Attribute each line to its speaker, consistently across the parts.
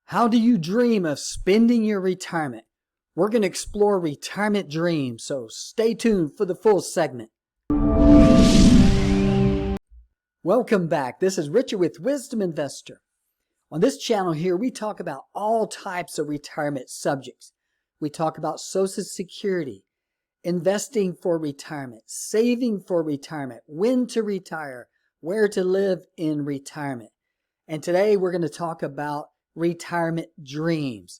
Speaker 1: How do you dream of spending your retirement? We're going to explore retirement dreams, so stay tuned for the full segment. Welcome back. This is Richard with Wisdom Investor. On this channel here, we talk about all types of retirement subjects. We talk about Social Security, investing for retirement, saving for retirement, when to retire, where to live in retirement. And today we're going to talk about retirement dreams.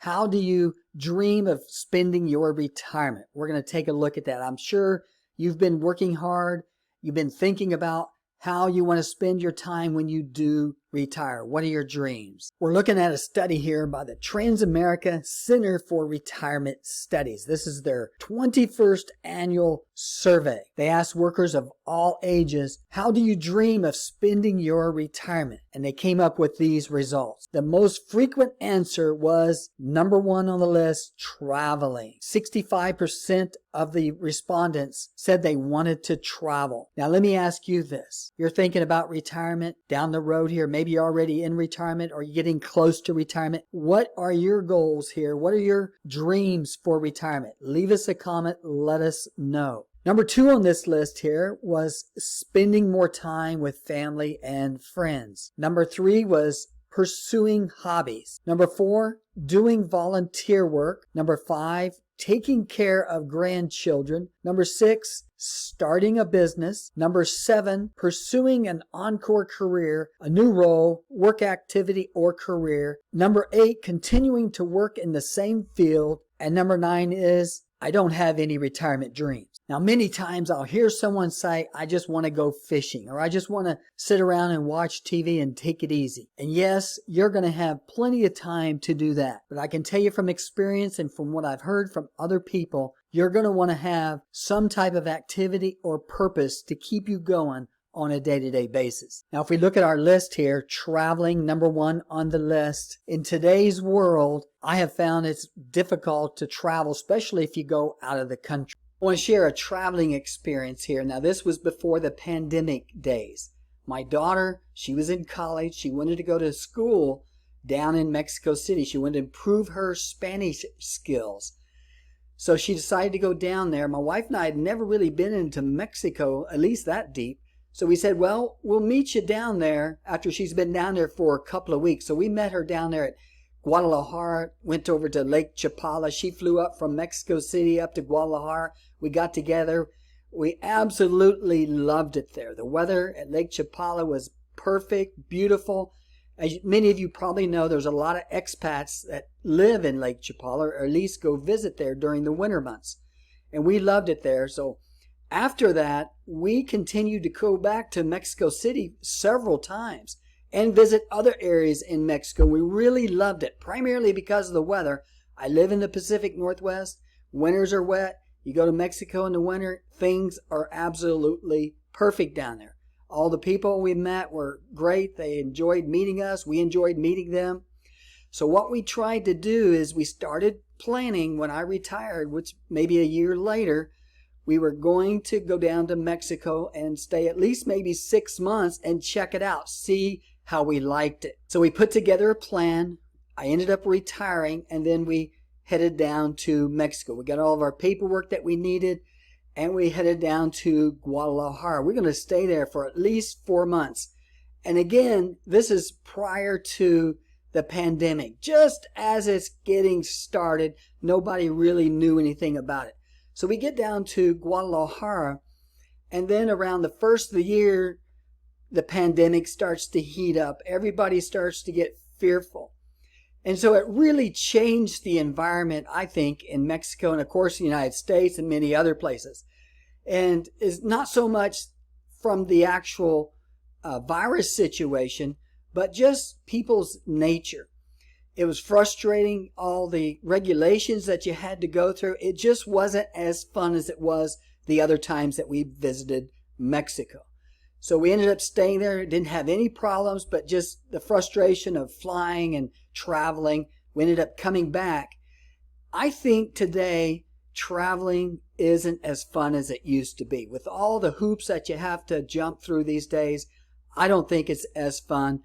Speaker 1: How do you dream of spending your retirement? We're going to take a look at that. I'm sure you've been working hard. You've been thinking about how you want to spend your time when you do retire. What are your dreams? We're looking at a study here by the Transamerica Center for Retirement Studies. This is their 21st annual survey. They asked workers of all ages, how do you dream of spending your retirement? And they came up with these results. The most frequent answer was number one on the list, traveling. 65% of the respondents said they wanted to travel. Now let me ask you this. You're thinking about retirement down the road here. Maybe you're already in retirement or you're getting close to retirement. What are your goals here? What are your dreams for retirement? Leave us a comment. Let us know. Number two on this list here was spending more time with family and friends. Number three was pursuing hobbies. Number four, doing volunteer work. Number five, taking care of grandchildren. Number six, starting a business. Number seven, pursuing an encore career, a new role, work activity, or career. Number eight, continuing to work in the same field. And number nine is, I don't have any retirement dreams. Now, many times I'll hear someone say, I just want to go fishing, or I just want to sit around and watch TV and take it easy. And yes, you're going to have plenty of time to do that. But I can tell you from experience and from what I've heard from other people, you're going to want to have some type of activity or purpose to keep you going on a day-to-day basis. Now, if we look at our list here, traveling, number one on the list. In today's world, I have found it's difficult to travel, especially if you go out of the country. I want to share a traveling experience here. Now, this was before the pandemic days. My daughter, she was in college. She wanted to go to school down in Mexico City. She wanted to improve her Spanish skills. So she decided to go down there. My wife and I had never really been into Mexico, at least that deep. So we said, well, we'll meet you down there after she's been down there for a couple of weeks. So we met her down there at Guadalajara, went over to Lake Chapala. She flew up from Mexico City up to Guadalajara. We got together. We absolutely loved it there. The weather at Lake Chapala was perfect, beautiful. As many of you probably know, there's a lot of expats that live in Lake Chapala, or at least go visit there during the winter months. And we loved it there. So after that, we continued to go back to Mexico City several times and visit other areas in Mexico. We really loved it, primarily because of the weather. I live in the Pacific Northwest. Winters are wet. You go to Mexico in the winter, things are absolutely perfect down there. All the people we met were great. They enjoyed meeting us. We enjoyed meeting them. So what we tried to do is we started planning when I retired, which maybe a year later, we were going to go down to Mexico and stay at least maybe 6 months and check it out, see how we liked it. So we put together a plan. I ended up retiring, and then we headed down to Mexico. We got all of our paperwork that we needed, and we headed down to Guadalajara. We're going to stay there for at least 4 months. And again, this is prior to the pandemic. Just as it's getting started, nobody really knew anything about it. So we get down to Guadalajara, and then around the first of the year, the pandemic starts to heat up. Everybody starts to get fearful. And so it really changed the environment, I think, in Mexico and, of course, the United States and many other places. And is not so much from the actual virus situation, but just people's nature. It was frustrating, all the regulations that you had to go through. It just wasn't as fun as it was the other times that we visited Mexico. So we ended up staying there. Didn't have any problems, but just the frustration of flying and traveling. We ended up coming back. I think today traveling isn't as fun as it used to be. With all the hoops that you have to jump through these days, I don't think it's as fun.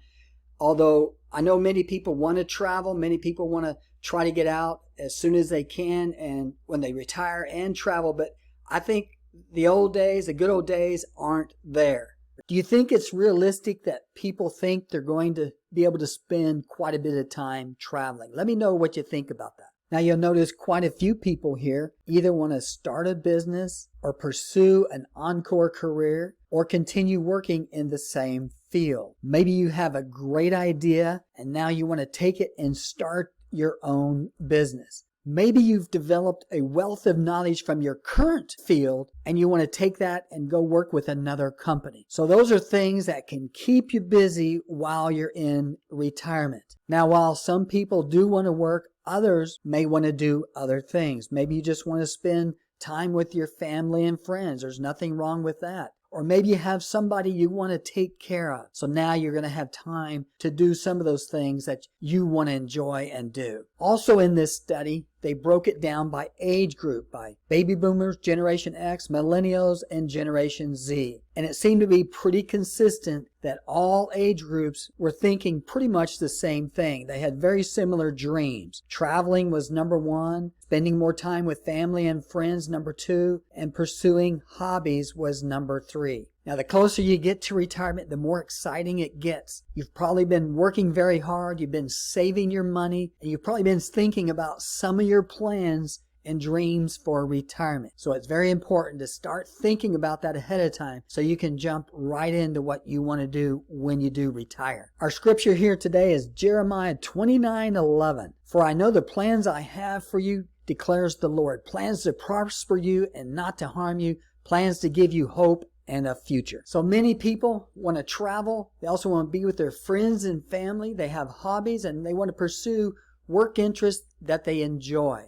Speaker 1: Although I know many people want to travel, many people want to try to get out as soon as they can and when they retire and travel, but I think the old days, the good old days aren't there. Do you think it's realistic that people think they're going to be able to spend quite a bit of time traveling? Let me know what you think about that. Now you'll notice quite a few people here either want to start a business or pursue an encore career or continue working in the same field. Maybe you have a great idea and now you want to take it and start your own business. Maybe you've developed a wealth of knowledge from your current field and you want to take that and go work with another company. So those are things that can keep you busy while you're in retirement. Now, while some people do want to work, others may want to do other things. Maybe you just want to spend time with your family and friends. There's nothing wrong with that. Or maybe you have somebody you want to take care of. So now you're going to have time to do some of those things that you want to enjoy and do. Also in this study, they broke it down by age group, by baby boomers, Generation X, millennials, and Generation Z. And it seemed to be pretty consistent that all age groups were thinking pretty much the same thing. They had very similar dreams. Traveling was number one, spending more time with family and friends, number two, and pursuing hobbies was number three. Now, the closer you get to retirement, the more exciting it gets. You've probably been working very hard, you've been saving your money, and you've probably been thinking about some of your plans and dreams for retirement. So it's very important to start thinking about that ahead of time so you can jump right into what you want to do when you do retire. Our scripture here today is Jeremiah 29:11. For I know the plans I have for you, declares the Lord. Plans to prosper you and not to harm you. Plans to give you hope and a future. So many people want to travel. They also want to be with their friends and family. They have hobbies and they want to pursue work interests that they enjoy.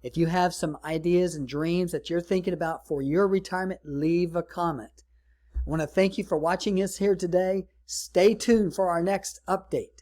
Speaker 1: If you have some ideas and dreams that you're thinking about for your retirement, leave a comment. I want to thank you for watching us here today. Stay tuned for our next update.